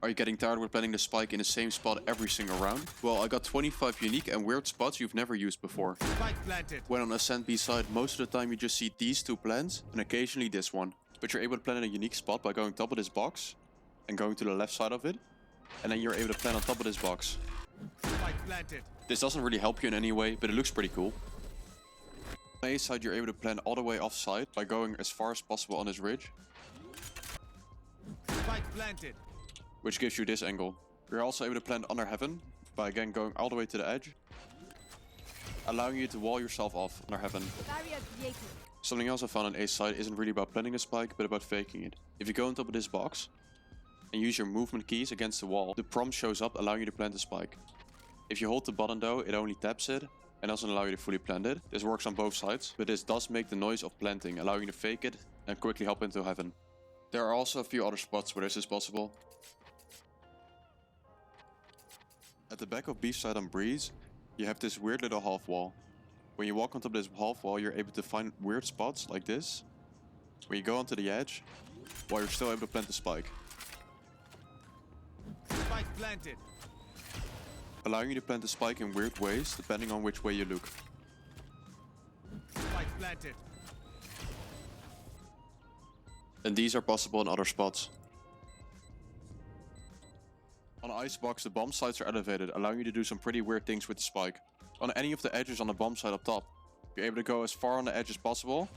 Are you getting tired with planting the spike in the same spot every single round? Well, I got 25 unique and weird spots you've never used before. Spike planted. When on Ascent B side, most of the time you just see these two plants and occasionally this one. But you're able to plant in a unique spot by going top of this box and going to the left side of it. And then you're able to plant on top of this box. Spike planted. This doesn't really help you in any way, but it looks pretty cool. On A side, you're able to plant all the way off side by going as far as possible on this ridge, Spike planted. which gives you this angle. You're also able to plant under heaven by again going all the way to the edge, allowing you to wall yourself off under heaven. Barrier created. Something else I found on A side isn't really about planting a spike, but about faking it. If you go on top of this box and use your movement keys against the wall, the prompt shows up allowing you to plant the spike. If you hold the button though, it only taps it and doesn't allow you to fully plant it. This works on both sides, but this does make the noise of planting, allowing you to fake it and quickly hop into heaven. There are also a few other spots where this is possible. At the back of B side on Breeze, you have this weird little half wall. When you walk on top of this half wall, you're able to find weird spots like this, where you go onto the edge, while you're still able to plant the spike, Spike planted. allowing you to plant the spike in weird ways depending on which way you look. Spike planted. And these are possible in other spots. On Icebox, the bomb sites are elevated, allowing you to do some pretty weird things with the spike. On any of the edges on the bomb site up top, you're able to go as far on the edge as possible,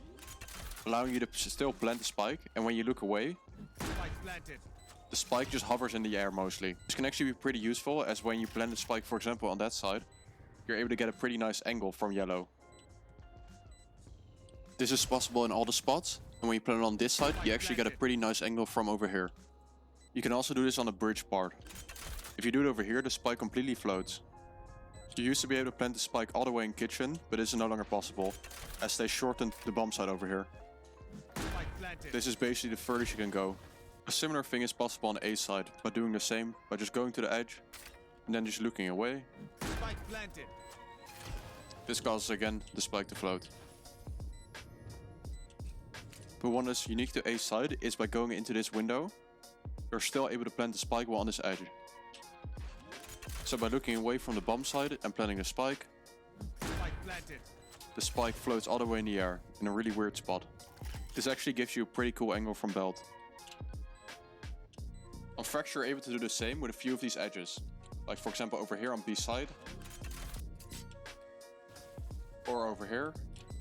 allowing you to still plant the spike, and when you look away, Spike planted. the spike just hovers in the air mostly. This can actually be pretty useful, as when you plant the spike, for example, on that side, you're able to get a pretty nice angle from yellow. This is possible in all the spots, and when you plant it on this side, you actually get a pretty nice angle from over here. You can also do this on the bridge part. If you do it over here, the spike completely floats. You used to be able to plant the spike all the way in kitchen, but this is no longer possible, as they shortened the bomb site over here. Spike planted. This is basically the furthest you can go. A similar thing is possible on A side, by doing the same, by just going to the edge, and then just looking away. Spike planted. This causes again the spike to float. But one that's unique to A side is by going into this window, you're still able to plant the spike while on this edge. So by looking away from the bomb side and planting a spike, Spike planted. the spike floats all the way in the air in a really weird spot. This actually gives you a pretty cool angle from belt. On Fracture, you're able to do the same with a few of these edges. Like for example over here on B side. Or over here.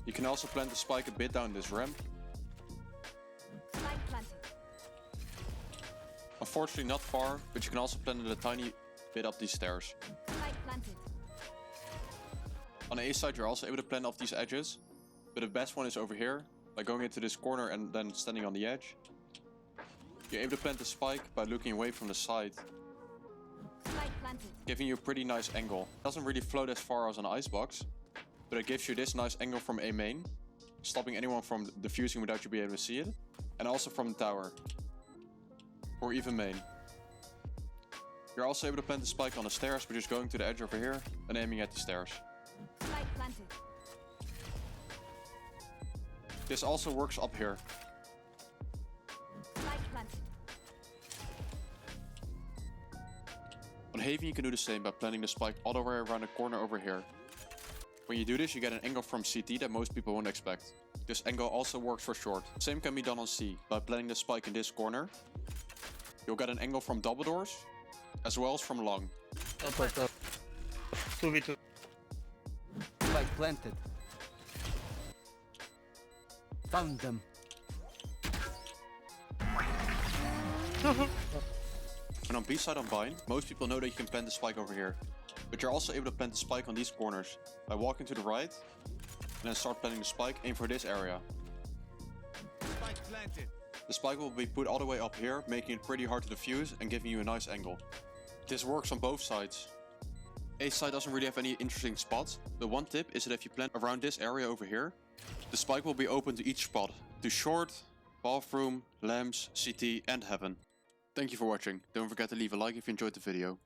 You can also plant the spike a bit down this ramp. Spike planted. Unfortunately not far, but you can also plant it a tiny bit up these stairs. Spike planted. On A side you're also able to plant off these edges, but the best one is over here, by going into this corner and then standing on the edge. You're able to plant the spike by looking away from the side, Spike planted. giving you a pretty nice angle. It doesn't really float as far as an Icebox, but it gives you this nice angle from A main, stopping anyone from defusing without you being able to see it, and also from the tower, or even main. You're also able to plant the spike on the stairs by just going to the edge over here and aiming at the stairs. Spike planted. This also works up here. Spike planted. On Haven you can do the same by planting the spike all the way around the corner over here. When you do this you get an angle from CT that most people won't expect. This angle also works for short. Same can be done on C. By planting the spike in this corner, you'll get an angle from double doors, as well as from long. Top. 2v2. Spike planted. Found them. And on B side on Bind, most people know that you can plant the spike over here. But you're also able to plant the spike on these corners by walking to the right and then start planting the spike, aim for this area. Spike planted. The spike will be put all the way up here, making it pretty hard to defuse and giving you a nice angle. This works on both sides. A side doesn't really have any interesting spots, but one tip is that if you plant around this area over here, the spike will be open to each spot, to short, bathroom, lamps, CT and heaven. Thank you for watching. Don't forget to leave a like if you enjoyed the video.